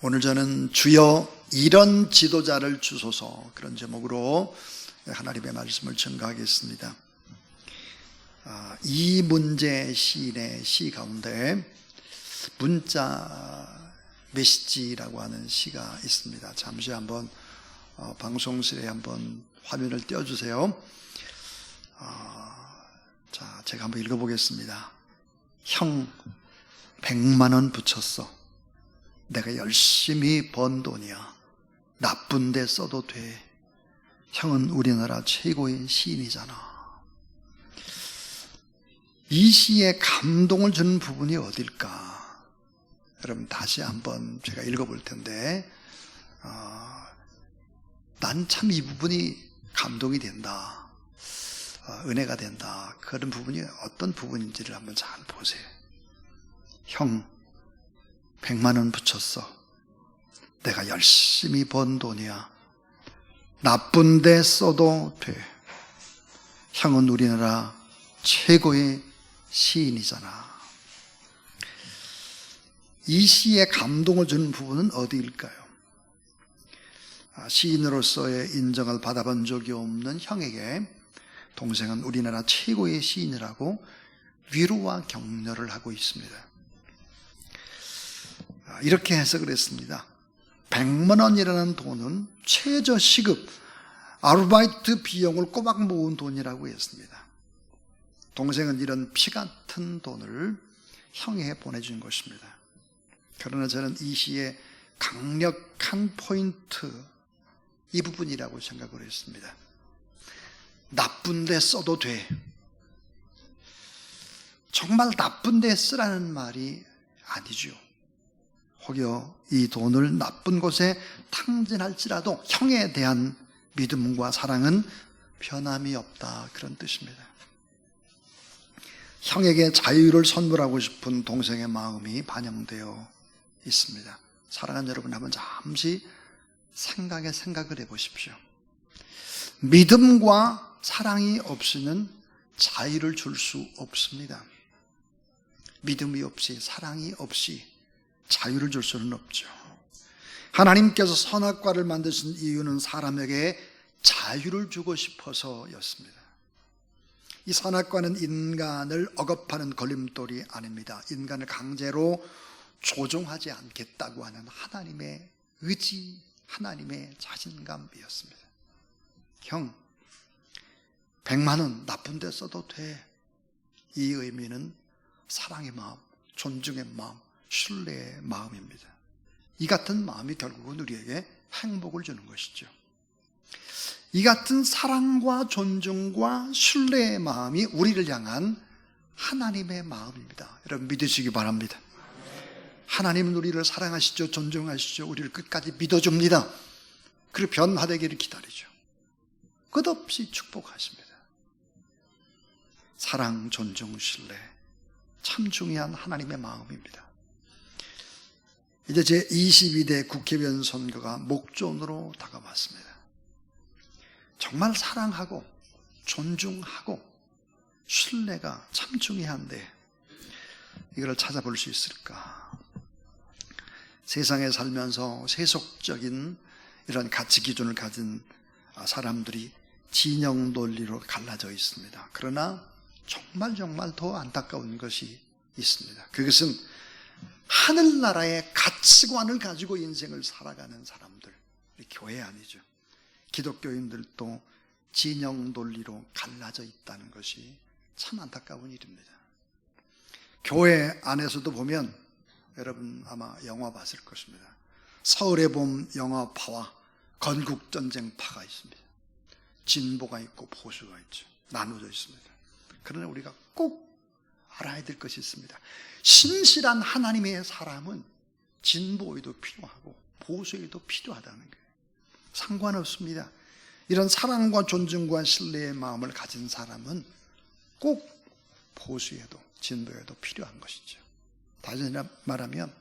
오늘 저는 주여 이런 지도자를 주소서, 그런 제목으로 하나님의 말씀을 전가하겠습니다. 이문재 시인의 시 가운데 문자 메시지라고 하는 시가 있습니다. 잠시 한번 방송실에 한번 화면을 띄워주세요. 자, 제가 한번 읽어보겠습니다. 형 100만 원 붙였어. 내가 열심히 번 돈이야. 나쁜 데 써도 돼. 형은 우리나라 최고의 시인이잖아. 이 시에 감동을 주는 부분이 어딜까? 여러분 다시 한번 제가 읽어볼 텐데 난 참 이 부분이 감동이 된다, 은혜가 된다. 그런 부분이 어떤 부분인지를 한번 잘 보세요. 형 100만 원 붙였어. 내가 열심히 번 돈이야. 나쁜 데 써도 돼. 형은 우리나라 최고의 시인이잖아. 이 시에 감동을 주는 부분은 어디일까요? 시인으로서의 인정을 받아본 적이 없는 형에게 동생은 우리나라 최고의 시인이라고 위로와 격려를 하고 있습니다. 이렇게 해석을 했습니다. 100만 원이라는 돈은 최저 시급, 아르바이트 비용을 꼬박 모은 돈이라고 했습니다. 동생은 이런 피 같은 돈을 형에게 보내준 것입니다. 그러나 저는 이 시의 강력한 포인트, 이 부분이라고 생각을 했습니다. 나쁜 데 써도 돼. 정말 나쁜 데 쓰라는 말이 아니죠. 혹여 이 돈을 나쁜 곳에 탕진할지라도 형에 대한 믿음과 사랑은 변함이 없다, 그런 뜻입니다. 형에게 자유를 선물하고 싶은 동생의 마음이 반영되어 있습니다. 사랑하는 여러분, 한번 잠시 생각을 해보십시오. 믿음과 사랑이 없이는 자유를 줄 수 없습니다. 믿음이 없이, 사랑이 없이 자유를 줄 수는 없죠. 하나님께서 선악과를 만드신 이유는 사람에게 자유를 주고 싶어서였습니다. 이 선악과는 인간을 억압하는 걸림돌이 아닙니다. 인간을 강제로 조종하지 않겠다고 하는 하나님의 의지, 하나님의 자신감이었습니다. 형, 100만 원 나쁜 데 써도 돼. 이 의미는 사랑의 마음, 존중의 마음, 신뢰의 마음입니다. 이 같은 마음이 결국은 우리에게 행복을 주는 것이죠. 이 같은 사랑과 존중과 신뢰의 마음이 우리를 향한 하나님의 마음입니다. 여러분 믿으시기 바랍니다. 하나님은 우리를 사랑하시죠, 존중하시죠. 우리를 끝까지 믿어줍니다. 그리고 변화되기를 기다리죠. 끝없이 축복하십니다. 사랑, 존중, 신뢰, 참 중요한 하나님의 마음입니다. 이제 제22대 국회의원 선거가 목전으로 다가왔습니다. 정말 사랑하고 존중하고 신뢰가 참 중요한데 이걸 찾아볼 수 있을까? 세상에 살면서 세속적인 이런 가치 기준을 가진 사람들이 진영 논리로 갈라져 있습니다. 그러나 정말 더 안타까운 것이 있습니다. 그것은 하늘나라의 가치관을 가지고 인생을 살아가는 사람들, 교회 아니죠. 기독교인들도 진영 논리로 갈라져 있다는 것이 참 안타까운 일입니다. 교회 안에서도 보면 여러분 아마 영화 봤을 것입니다. 서울의 봄 영화파와 건국전쟁파가 있습니다. 진보가 있고 보수가 있죠. 나눠져 있습니다. 그러나 우리가 꼭 알아야 될 것이 있습니다. 신실한 하나님의 사람은 진보에도 필요하고 보수에도 필요하다는 거예요. 상관없습니다. 이런 사랑과 존중과 신뢰의 마음을 가진 사람은 꼭 보수에도 진보에도 필요한 것이죠. 다시 말하면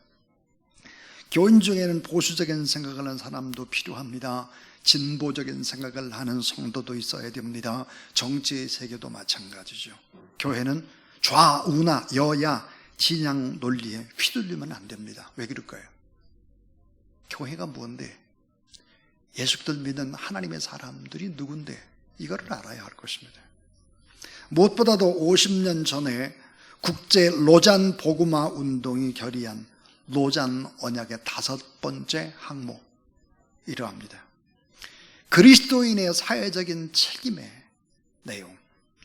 교인 중에는 보수적인 생각을 하는 사람도 필요합니다. 진보적인 생각을 하는 성도도 있어야 됩니다. 정치의 세계도 마찬가지죠. 교회는 좌우나 여야 진영 논리에 휘둘리면 안 됩니다. 왜 그럴까요? 교회가 뭔데? 예수들 믿는 하나님의 사람들이 누군데? 이거를 알아야 할 것입니다. 무엇보다도 50년 전에 국제 로잔 복음화 운동이 결의한 로잔 언약의 5번째 항목 이러합니다. 그리스도인의 사회적인 책임의 내용.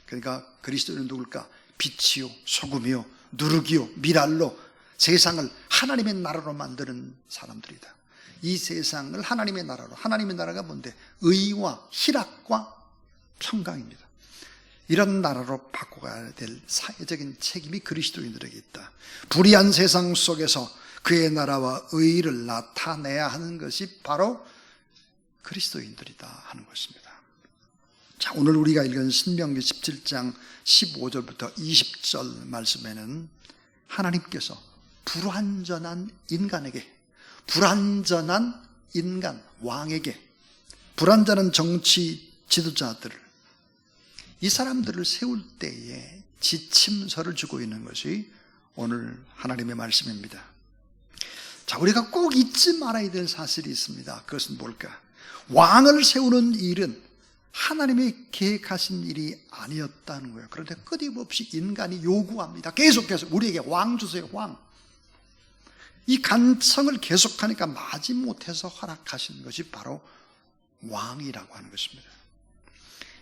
그러니까 그리스도인은 누굴까? 빛이요, 소금이요, 누룩이요, 미랄로 세상을 하나님의 나라로 만드는 사람들이다. 이 세상을 하나님의 나라로, 하나님의 나라가 뭔데? 의와 희락과 평강입니다. 이런 나라로 바꿔가야 될 사회적인 책임이 그리스도인들에게 있다. 불의한 세상 속에서 그의 나라와 의를 나타내야 하는 것이 바로 그리스도인들이다 하는 것입니다. 자, 오늘 우리가 읽은 신명기 17장 15절부터 20절 말씀에는 하나님께서 불완전한 인간에게, 불완전한 인간, 왕에게, 불완전한 정치 지도자들을, 이 사람들을 세울 때에 지침서를 주고 있는 것이 오늘 하나님의 말씀입니다. 자, 우리가 꼭 잊지 말아야 될 사실이 있습니다. 그것은 뭘까? 왕을 세우는 일은 하나님이 계획하신 일이 아니었다는 거예요. 그런데 끊임없이 인간이 요구합니다. 계속해서 우리에게 왕 주세요, 왕. 이 간청을 계속하니까 마지못해서 허락하신 것이 바로 왕이라고 하는 것입니다.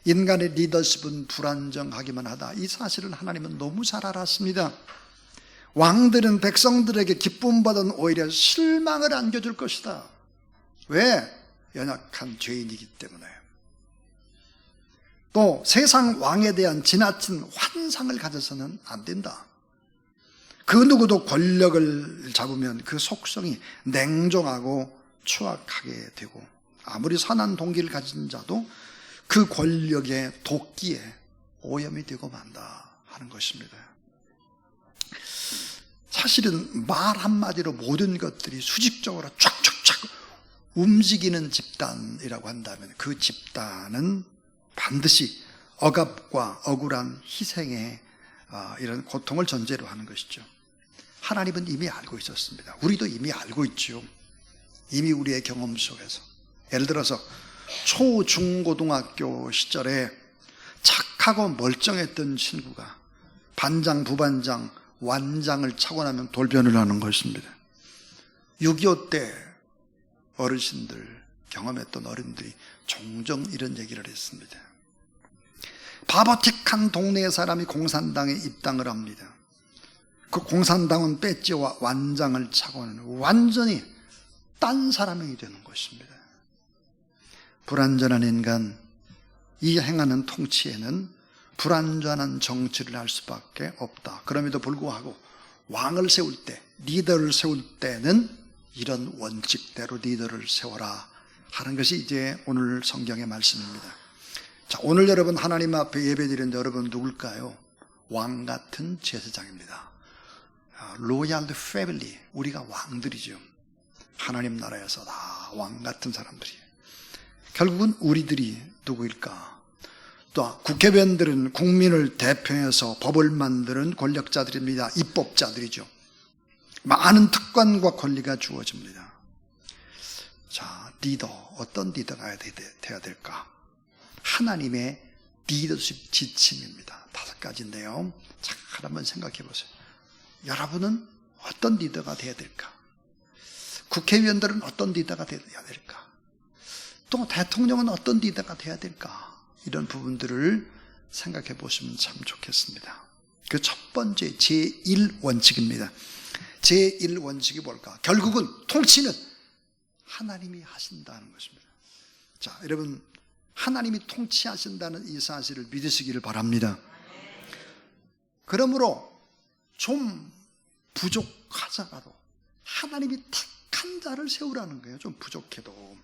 인간의 리더십은 불안정하기만 하다. 이 사실을 하나님은 너무 잘 알았습니다. 왕들은 백성들에게 기쁨 받은 오히려 실망을 안겨줄 것이다. 왜? 연약한 죄인이기 때문에. 또 세상 왕에 대한 지나친 환상을 가져서는 안 된다. 그 누구도 권력을 잡으면 그 속성이 냉정하고 추악하게 되고, 아무리 선한 동기를 가진 자도 그 권력의 도끼에 오염이 되고 만다 하는 것입니다. 사실은 말 한마디로 모든 것들이 수직적으로 쫙쫙쫙 움직이는 집단이라고 한다면 그 집단은 반드시 억압과 억울한 희생의 이런 고통을 전제로 하는 것이죠. 하나님은 이미 알고 있었습니다. 우리도 이미 알고 있죠. 이미 우리의 경험 속에서. 예를 들어서 초중고등학교 시절에 착하고 멀쩡했던 친구가 반장, 부반장, 완장을 차고 나면 돌변을 하는 것입니다. 6.25 때 어르신들, 경험했던 어른들이 종종 이런 얘기를 했습니다. 바보틱한 동네의 사람이 공산당에 입당을 합니다. 그 공산당은 배지와 완장을 차고는 완전히 딴 사람이 되는 것입니다. 불완전한 인간, 이 행하는 통치에는 불완전한 정치를 할 수밖에 없다. 그럼에도 불구하고 왕을 세울 때, 리더를 세울 때는 이런 원칙대로 리더를 세워라 하는 것이 이제 오늘 성경의 말씀입니다. 자, 오늘 여러분 하나님 앞에 예배드리는 여러분 누굴까요? 왕 같은 제사장입니다. 로얄 패밀리, 우리가 왕들이죠. 하나님 나라에서 다 왕 같은 사람들이에요. 결국은 우리들이 누구일까? 또 국회의원들은 국민을 대표해서 법을 만드는 권력자들입니다. 입법자들이죠. 많은 특권과 권리가 주어집니다. 자, 리더, 어떤 리더가 돼야 될까? 하나님의 리더십 지침입니다. 5가지인데요. 자, 한번 생각해 보세요. 여러분은 어떤 리더가 돼야 될까? 국회의원들은 어떤 리더가 돼야 될까? 또 대통령은 어떤 리더가 돼야 될까? 이런 부분들을 생각해 보시면 참 좋겠습니다. 그 첫 번째 제1원칙입니다. 제1원칙이 뭘까? 결국은 통치는 하나님이 하신다는 것입니다. 자, 여러분 하나님이 통치하신다는 이 사실을 믿으시기를 바랍니다. 그러므로 좀 부족하잖아도 하나님이 택한 자를 세우라는 거예요. 좀 부족해도.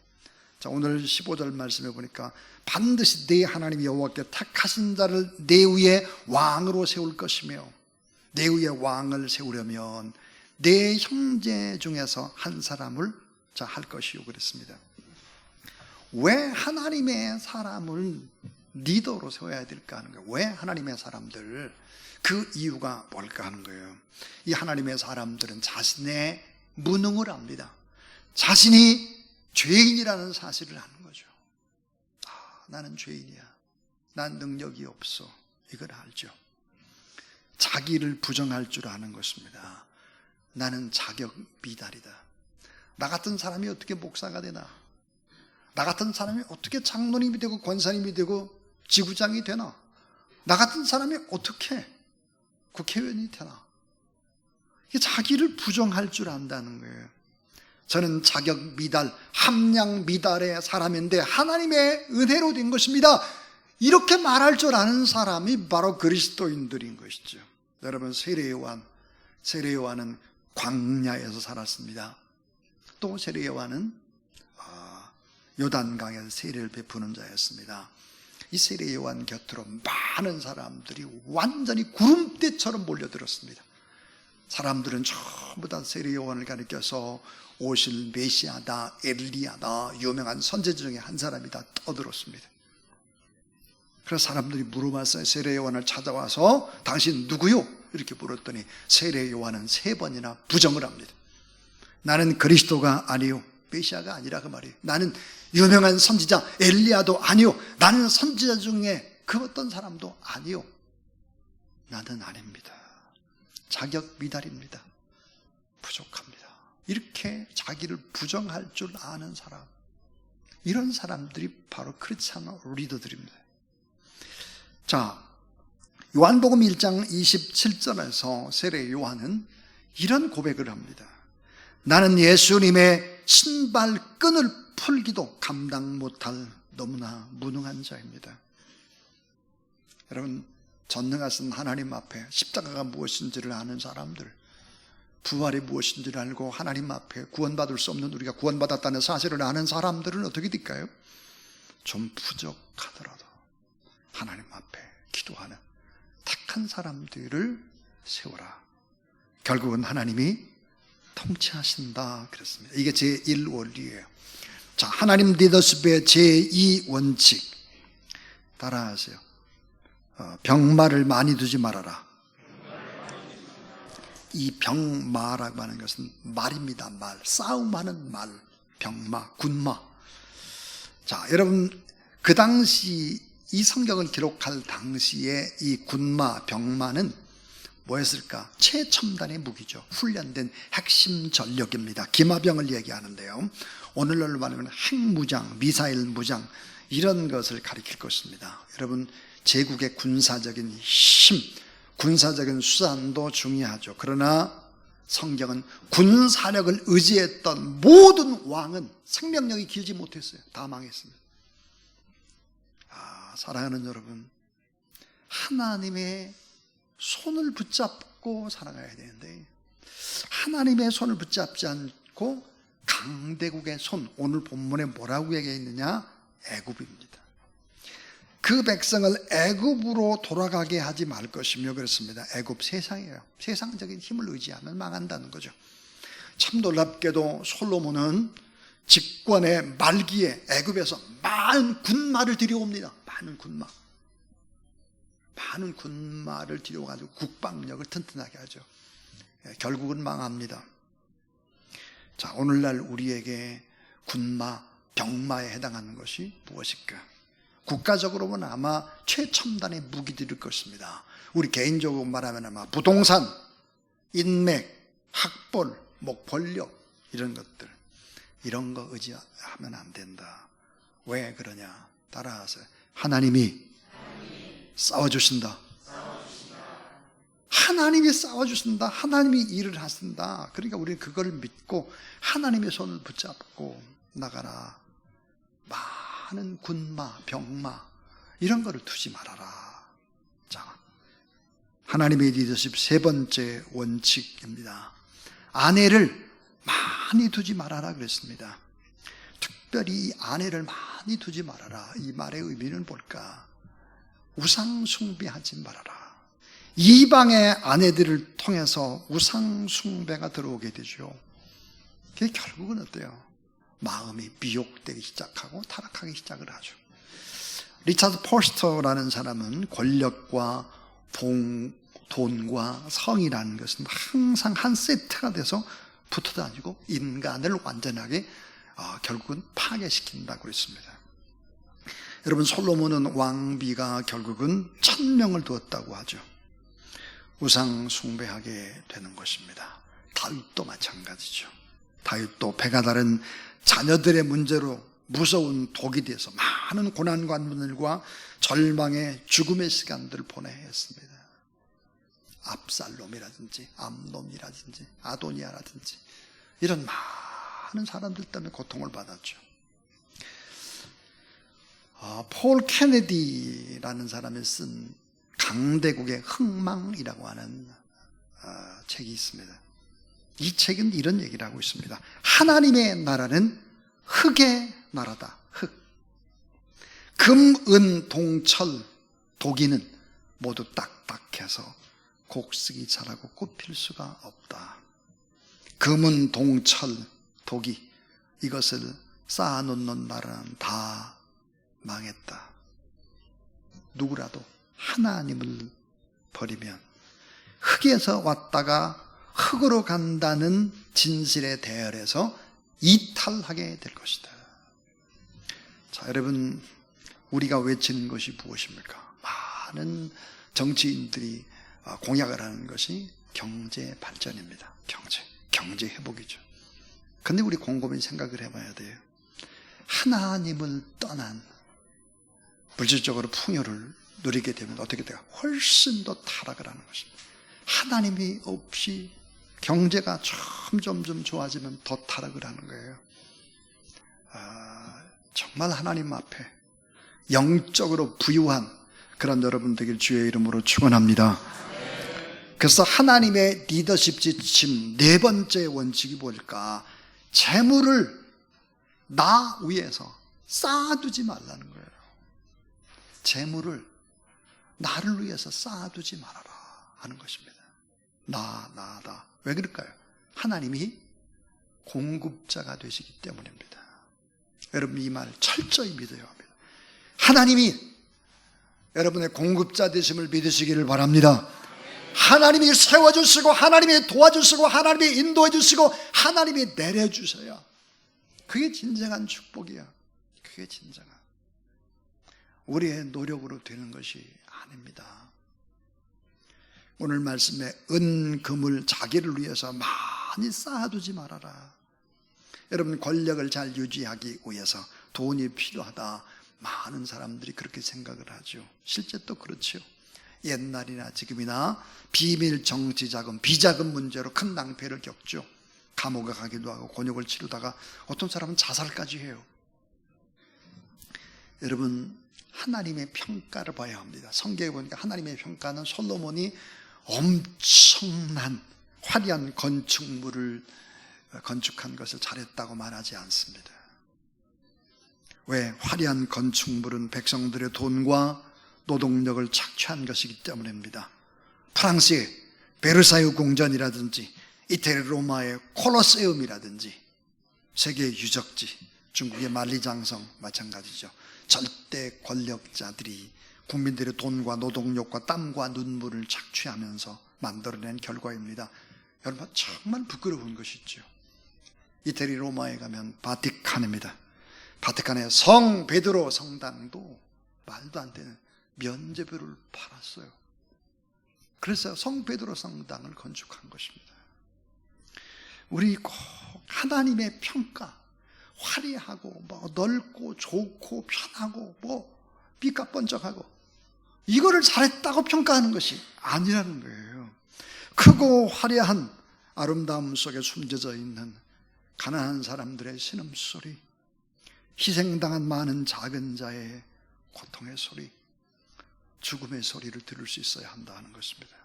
자, 오늘 15절 말씀해 보니까 반드시 내 하나님 여호와께 택하신 자를 내 위에 왕으로 세울 것이며, 내 위에 왕을 세우려면 내 형제 중에서 한 사람을 할 것이요 그랬습니다. 왜 하나님의 사람을 리더로 세워야 될까 하는 거예요. 왜 하나님의 사람들, 그 이유가 뭘까 하는 거예요. 이 하나님의 사람들은 자신의 무능을 압니다. 자신이 죄인이라는 사실을 아는 거죠. 나는 죄인이야. 난 능력이 없어. 이걸 알죠. 자기를 부정할 줄 아는 것입니다. 나는 자격 미달이다. 나 같은 사람이 어떻게 목사가 되나? 나 같은 사람이 어떻게 장로님이 되고 권사님이 되고 지구장이 되나? 나 같은 사람이 어떻게 국회의원이 되나? 이게 자기를 부정할 줄 안다는 거예요. 저는 자격 미달, 함량 미달의 사람인데 하나님의 은혜로 된 것입니다. 이렇게 말할 줄 아는 사람이 바로 그리스도인들인 것이죠. 여러분, 세례 요한은 광야에서 살았습니다. 또 세례 요한은 요단강에서 세례를 베푸는 자였습니다. 이 세례 요한 곁으로 많은 사람들이 완전히 구름대처럼 몰려들었습니다. 사람들은 전부 다 세례 요한을 가리켜서 오실 메시아다, 엘리야다, 유명한 선지자 중에 한 사람이다 떠들었습니다. 그래서 사람들이 물어봤어요. 세례 요한을 찾아와서 당신 누구요? 이렇게 물었더니 세례 요한은 3번이나 부정을 합니다. 나는 그리스도가 아니요, 메시아가 아니라 그 말이에요. 나는 유명한 선지자 엘리야도 아니요, 나는 선지자 중에 그 어떤 사람도 아니요, 나는 아닙니다. 자격 미달입니다. 부족합니다. 이렇게 자기를 부정할 줄 아는 사람, 이런 사람들이 바로 크리스찬 리더들입니다. 자, 요한복음 1장 27절에서 세례 요한은 이런 고백을 합니다. 나는 예수님의 신발끈을 풀기도 감당 못할 너무나 무능한 자입니다. 여러분, 전능하신 하나님 앞에 십자가가 무엇인지를 아는 사람들, 부활이 무엇인지를 알고 하나님 앞에 구원받을 수 없는 우리가 구원받았다는 사실을 아는 사람들은 어떻게 될까요? 좀 부족하더라도 하나님 앞에 기도하는 택한 사람들을 세워라. 결국은 하나님이 통치하신다 그랬습니다. 이게 제1원리예요. 자, 하나님 리더십의 제2원칙 따라하세요. 병마를 많이 두지 말아라. 이 병마라고 하는 것은 말입니다. 말, 싸움하는 말, 병마, 군마. 자, 여러분, 그 당시 이 성경을 기록할 당시에 이 군마, 병마는 뭐였을까? 최첨단의 무기죠. 훈련된 핵심 전력입니다. 기마병을 얘기하는데요. 오늘날로 말하면 핵무장, 미사일 무장, 이런 것을 가리킬 것입니다. 여러분, 제국의 군사적인 힘, 군사적인 수단도 중요하죠. 그러나 성경은 군사력을 의지했던 모든 왕은 생명력이 길지 못했어요. 다 망했습니다. 사랑하는 여러분, 하나님의 손을 붙잡고 살아가야 되는데 하나님의 손을 붙잡지 않고 강대국의 손, 오늘 본문에 뭐라고 얘기했느냐? 애굽입니다. 그 백성을 애굽으로 돌아가게 하지 말 것이며 그렇습니다. 애굽 세상이에요. 세상적인 힘을 의지하면 망한다는 거죠. 참 놀랍게도 솔로몬은 집권의 말기에 애굽에서 많은 군마를 들여옵니다. 많은 군마를 들여와가지고 국방력을 튼튼하게 하죠. 결국은 망합니다. 자, 오늘날 우리에게 군마, 병마에 해당하는 것이 무엇일까? 국가적으로 보면 아마 최첨단의 무기들일 것입니다. 우리 개인적으로 말하면 아마 부동산, 인맥, 학벌, 권력, 이런 것들, 이런 거 의지하면 안 된다. 왜 그러냐? 따라하세요. 하나님이 싸워주신다. 하나님이 싸워주신다. 하나님이 일을 하신다. 그러니까 우리는 그걸 믿고 하나님의 손을 붙잡고 나가라. 많은 군마, 병마 이런 거를 두지 말아라. 자, 하나님의 리더십 3번째 원칙입니다. 아내를 많이 두지 말아라 그랬습니다. 특별히 아내를 많이 두지 말아라. 이 말의 의미는 뭘까? 우상 숭배하지 말아라. 이방의 아내들을 통해서 우상 숭배가 들어오게 되죠. 그게 결국은 어때요? 마음이 미혹되기 시작하고 타락하기 시작을 하죠. 리차드 포스터라는 사람은 권력과 돈과 성이라는 것은 항상 한 세트가 돼서 붙어 다니고 인간을 완전하게 결국은 파괴시킨다고 했습니다. 여러분, 솔로몬은 왕비가 결국은 1000명을 두었다고 하죠. 우상 숭배하게 되는 것입니다. 다윗도 마찬가지죠. 다윗도 배가 다른 자녀들의 문제로 무서운 독이 되어서 많은 고난관문들과 절망의 죽음의 시간들을 보내야 했습니다. 압살롬이라든지 암놈이라든지 아도니아라든지 이런 많은 사람들 때문에 고통을 받았죠. 폴 케네디라는 사람이 쓴 강대국의 흥망이라고 하는 책이 있습니다. 이 책은 이런 얘기를 하고 있습니다. 하나님의 나라는 흙의 나라다. 흙. 금, 은, 동, 철, 도기는 모두 딱딱해서 곡식이 자라고 꽃필 수가 없다. 금은, 동, 철, 도기, 이것을 쌓아놓는 나라는 다 망했다. 누구라도 하나님을 버리면 흙에서 왔다가 흙으로 간다는 진실에 대열해서 이탈하게 될 것이다. 자, 여러분, 우리가 외치는 것이 무엇입니까? 많은 정치인들이 공약을 하는 것이 경제 발전입니다. 경제 회복이죠. 근데 우리 곰곰이 생각을 해봐야 돼요. 하나님을 떠난 물질적으로 풍요를 누리게 되면 어떻게 돼요? 훨씬 더 타락을 하는 것입니다. 하나님이 없이 경제가 점점 좋아지면 더 타락을 하는 거예요. 정말 하나님 앞에 영적으로 부유한 그런 여러분 되길 주의 이름으로 축원합니다. 그래서 하나님의 리더십 지침 네 번째 원칙이 뭘까? 재물을 나 위에서 쌓아두지 말라는 거예요. 재물을 나를 위해서 쌓아두지 말아라 하는 것입니다. 나다. 왜 그럴까요? 하나님이 공급자가 되시기 때문입니다. 여러분, 이 말 철저히 믿어야 합니다. 하나님이 여러분의 공급자 되심을 믿으시기를 바랍니다. 하나님이 세워주시고 하나님이 도와주시고 하나님이 인도해주시고 하나님이 내려주셔야 그게 진정한 축복이야. 그게 진정한 우리의 노력으로 되는 것이 아닙니다. 오늘 말씀에 은, 금을 자기를 위해서 많이 쌓아두지 말아라. 여러분, 권력을 잘 유지하기 위해서 돈이 필요하다. 많은 사람들이 그렇게 생각을 하죠. 실제 또 그렇죠. 옛날이나 지금이나 비밀 정치자금, 비자금 문제로 큰 낭패를 겪죠. 감옥에 가기도 하고 곤욕을 치르다가 어떤 사람은 자살까지 해요. 여러분, 하나님의 평가를 봐야 합니다. 성경에 보니까 하나님의 평가는 솔로몬이 엄청난 화려한 건축물을 건축한 것을 잘했다고 말하지 않습니다. 왜? 화려한 건축물은 백성들의 돈과 노동력을 착취한 것이기 때문입니다. 프랑스의 베르사유 궁전이라든지 이태리 로마의 콜로세움이라든지 세계 유적지, 중국의 만리장성 마찬가지죠. 절대 권력자들이 국민들의 돈과 노동력과 땀과 눈물을 착취하면서 만들어낸 결과입니다. 여러분, 정말 부끄러운 것이죠. 이태리 로마에 가면 바티칸입니다. 바티칸의 성 베드로 성당도 말도 안 되는 면제부를 팔았어요. 그래서 성 베드로 성당을 건축한 것입니다. 우리 꼭 하나님의 평가, 화려하고 넓고 좋고 편하고 빛과 번쩍하고 이거를 잘했다고 평가하는 것이 아니라는 거예요. 크고 화려한 아름다움 속에 숨겨져 있는 가난한 사람들의 신음소리, 희생당한 많은 작은 자의 고통의 소리, 죽음의 소리를 들을 수 있어야 한다는 것입니다.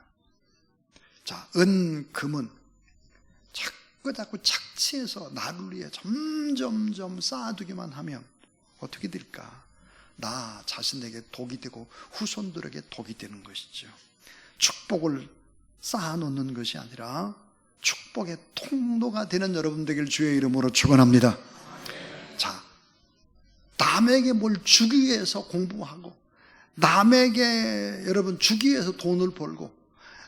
자, 은, 금은 자꾸 착취해서 나를 위해 점점 쌓아두기만 하면 어떻게 될까? 나 자신에게 독이 되고 후손들에게 독이 되는 것이죠. 축복을 쌓아놓는 것이 아니라 축복의 통로가 되는 여러분 되길 주의 이름으로 축원합니다. 자, 남에게 뭘 주기 위해서 공부하고 남에게 여러분 주기 위해서 돈을 벌고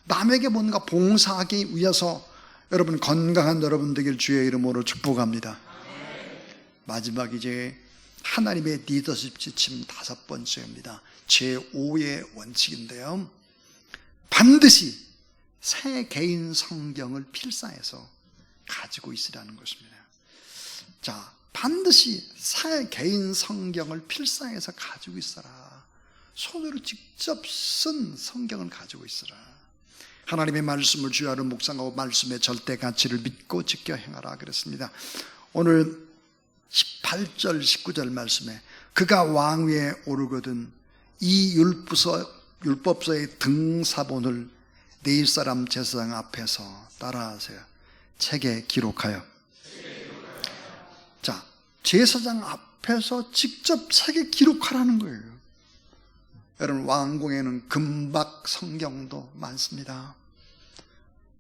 남에게 뭔가 봉사하기 위해서 여러분 건강한 여러분 되길 주의 이름으로 축복합니다. 마지막 이제 하나님의 리더십 지침 5번째입니다. 제5의 원칙인데요. 반드시 새 개인 성경을 필사해서 가지고 있으라는 것입니다. 자, 반드시 새 개인 성경을 필사해서 가지고 있어라. 손으로 직접 쓴 성경을 가지고 있어라. 하나님의 말씀을 주야로 묵상하고 말씀의 절대 가치를 믿고 지켜 행하라 그랬습니다. 오늘 18절 19절 말씀에 그가 왕위에 오르거든 이 율법서의 등사본을 네 입사람 제사장 앞에서 따라하세요. 책에 기록하여. 자, 제사장 앞에서 직접 책에 기록하라는 거예요. 여러분 왕궁에는 금박 성경도 많습니다.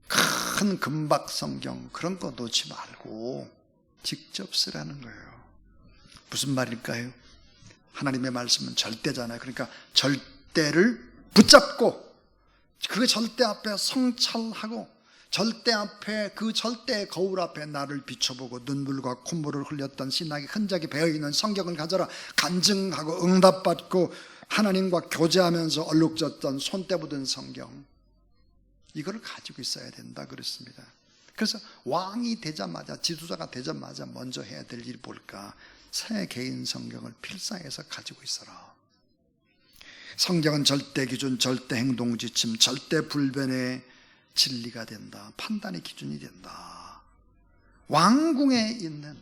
큰 금박 성경 그런 거 놓지 말고 직접 쓰라는 거예요. 무슨 말일까요? 하나님의 말씀은 절대잖아요. 그러니까 절대를 붙잡고 그 절대 앞에 성찰하고 절대 앞에 그 절대의 거울 앞에 나를 비춰보고 눈물과 콧물을 흘렸던 신학의 흔적이 배어있는 성경을 가져라. 간증하고 응답받고 하나님과 교제하면서 얼룩졌던 손때 묻은 성경, 이걸 가지고 있어야 된다 그랬습니다. 그래서 왕이 되자마자, 지도자가 되자마자 먼저 해야 될 일이 뭘까? 새 개인 성경을 필사해서 가지고 있어라. 성경은 절대 기준, 절대 행동 지침, 절대 불변의 진리가 된다. 판단의 기준이 된다. 왕궁에 있는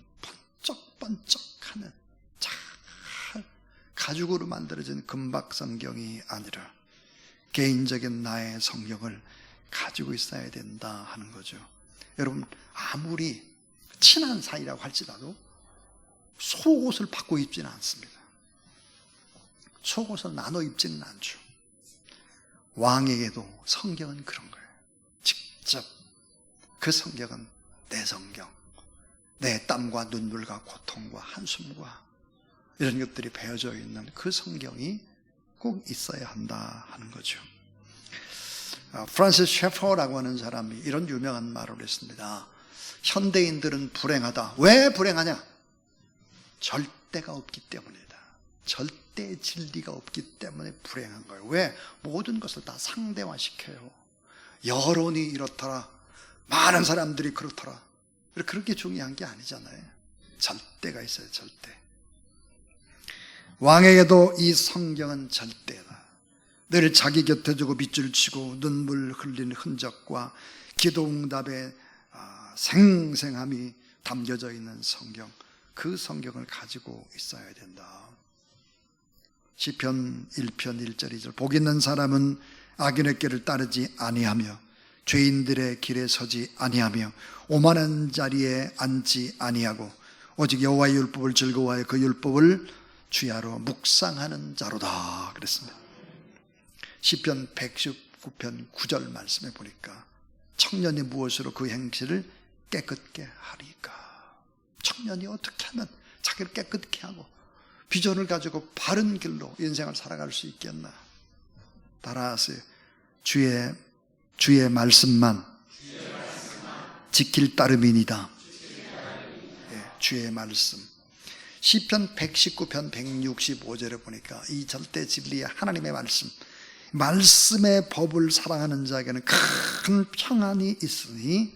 번쩍번쩍하는 잘 가죽으로 만들어진 금박 성경이 아니라 개인적인 나의 성경을 가지고 있어야 된다 하는 거죠. 여러분 아무리 친한 사이라고 할지라도 속옷을 바꿔 입지는 않습니다. 속옷을 나눠 입지는 않죠. 왕에게도 성경은 그런 거예요. 직접 그 성경은 내 성경, 내 땀과 눈물과 고통과 한숨과 이런 것들이 배어져 있는 그 성경이 꼭 있어야 한다 하는 거죠. 프란시스 셰퍼라고 하는 사람이 이런 유명한 말을 했습니다. 현대인들은 불행하다. 왜 불행하냐? 절대가 없기 때문이다. 절대 진리가 없기 때문에 불행한 거예요. 왜? 모든 것을 다 상대화시켜요. 여론이 이렇더라, 많은 사람들이 그렇더라. 그렇게 중요한 게 아니잖아요. 절대가 있어요. 절대. 왕에게도 이 성경은 절대다. 늘 자기 곁에 두고 빗줄 치고 눈물 흘린 흔적과 기도응답의 생생함이 담겨져 있는 성경, 그 성경을 가지고 있어야 된다. 시편 1편 1절 2절 복 있는 사람은 악인의 길을 따르지 아니하며 죄인들의 길에 서지 아니하며 오만한 자리에 앉지 아니하고 오직 여호와의 율법을 즐거워하여 그 율법을 주야로 묵상하는 자로다 그랬습니다. 시편 119편 9절 말씀에 보니까 청년이 무엇으로 그 행실을 깨끗게 하리까? 청년이 어떻게 하면 자기를 깨끗게 하고 비전을 가지고 바른 길로 인생을 살아갈 수 있겠나? 따라하세요. 주의 말씀만 지킬 따름이니다. 예, 주의 말씀. 시편 119편 165절에 보니까 이 절대 진리의 하나님의 말씀의 법을 사랑하는 자에게는 큰 평안이 있으니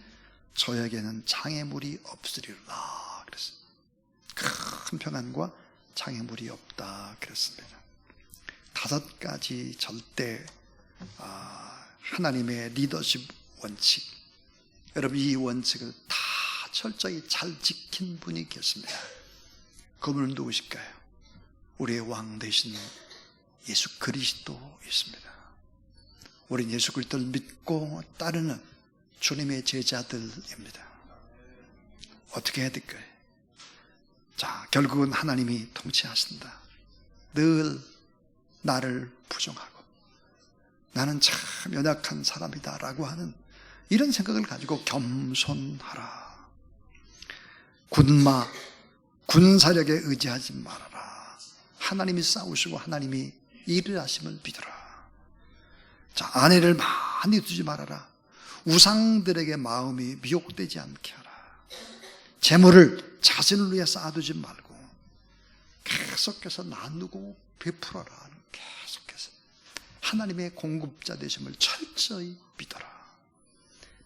저에게는 장애물이 없으리라 그랬어요. 큰 평안과 장애물이 없다 그랬습니다. 5가지 절대 하나님의 리더십 원칙, 여러분 이 원칙을 다 철저히 잘 지킨 분이 계십니다. 그분은 누구실까요? 우리의 왕 되신 예수 그리스도이십니다. 우린 예수 그리스도를 믿고 따르는 주님의 제자들입니다. 어떻게 해야 될까요? 자, 결국은 하나님이 통치하신다. 늘 나를 부정하고 나는 참 연약한 사람이다 라고 하는 이런 생각을 가지고 겸손하라. 군사력에 의지하지 말아라. 하나님이 싸우시고 하나님이 일을 하심을 믿어라. 자, 아내를 많이 두지 말아라. 우상들에게 마음이 미혹되지 않게 하라. 재물을 자신을 위해 쌓아두지 말고 계속해서 나누고 베풀어라. 계속해서 하나님의 공급자 되심을 철저히 믿어라.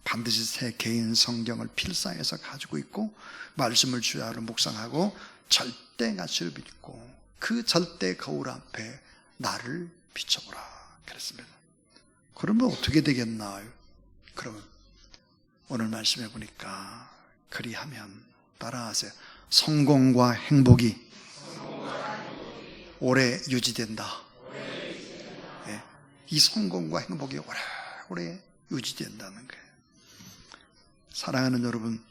반드시 새 개인 성경을 필사해서 가지고 있고 말씀을 주야로 묵상하고 절대 가치를 믿고 그 절대 거울 앞에 나를 비춰보라 그랬습니다. 그러면 어떻게 되겠나요? 그러면 오늘 말씀해 보니까 그리하면 따라하세요. 성공과 행복이 오래 유지된다. 예, 이 성공과 행복이 오래 유지된다는 거예요. 사랑하는 여러분,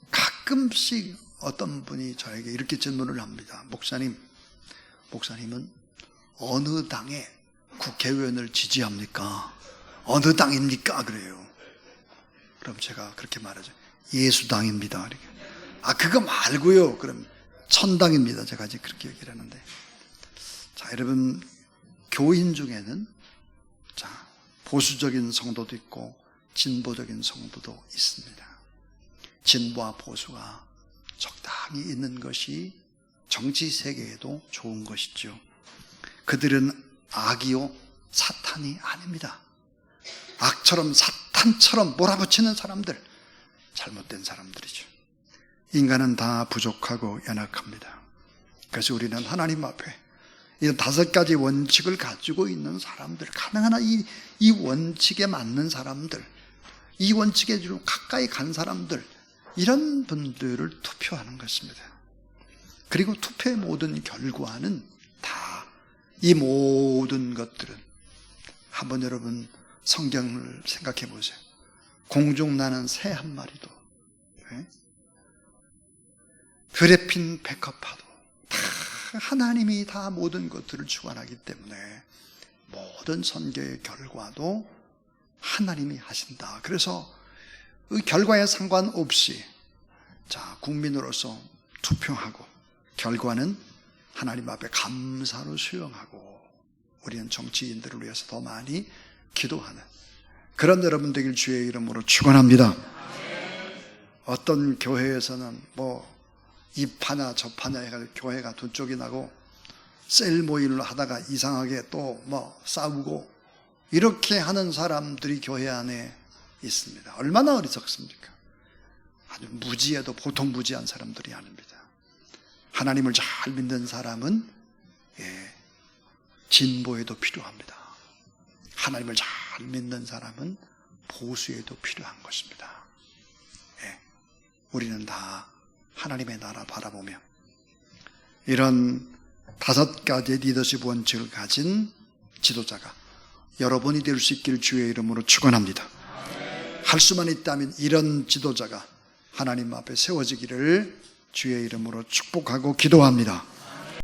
가끔씩 어떤 분이 저에게 이렇게 질문을 합니다. 목사님은 어느 당의 국회의원을 지지합니까? 어느 당입니까? 그래요. 그럼 제가 그렇게 말하죠. 예수당입니다. 이렇게. 그거 말고요. 그럼 천당입니다. 제가 이제 그렇게 얘기를 하는데. 자, 여러분, 교인 중에는 보수적인 성도도 있고 진보적인 성도도 있습니다. 진보와 보수가 적당히 있는 것이 정치 세계에도 좋은 것이죠. 그들은 악이요 사탄이 아닙니다. 악처럼 사탄처럼 몰아붙이는 사람들, 잘못된 사람들이죠. 인간은 다 부족하고 연약합니다. 그래서 우리는 하나님 앞에 이런 5가지 원칙을 가지고 있는 사람들, 가능한 한 이 원칙에 맞는 사람들, 이 원칙에 좀 가까이 간 사람들, 이런 분들을 투표하는 것입니다. 그리고 투표의 모든 결과는 다 이 모든 것들은 한번 여러분 성경을 생각해 보세요. 공중 나는 새 한 마리도, 들에 핀 백합화도 다 하나님이 다 모든 것들을 주관하기 때문에 모든 선교의 결과도 하나님이 하신다. 그래서 그 결과에 상관없이 국민으로서 투표하고 결과는 하나님 앞에 감사로 수용하고 우리는 정치인들을 위해서 더 많이 기도하는 그런 여러분 되길 주의 이름으로 축원합니다. 어떤 교회에서는 이 파냐 저 파냐 해가지고 교회가 두 쪽이 나고 셀 모임을 하다가 이상하게 또 싸우고 이렇게 하는 사람들이 교회 안에 있습니다. 얼마나 어리석습니까? 아주 무지해도 보통 무지한 사람들이 아닙니다. 하나님을 잘 믿는 사람은 진보에도 필요합니다. 하나님을 잘 믿는 사람은 보수에도 필요한 것입니다. 우리는 다 하나님의 나라 바라보며 이런 5가지 리더십 원칙을 가진 지도자가 여러분이 될 수 있기를 주의 이름으로 축원합니다. 할 수만 있다면 이런 지도자가 하나님 앞에 세워지기를 주의 이름으로 축복하고 기도합니다.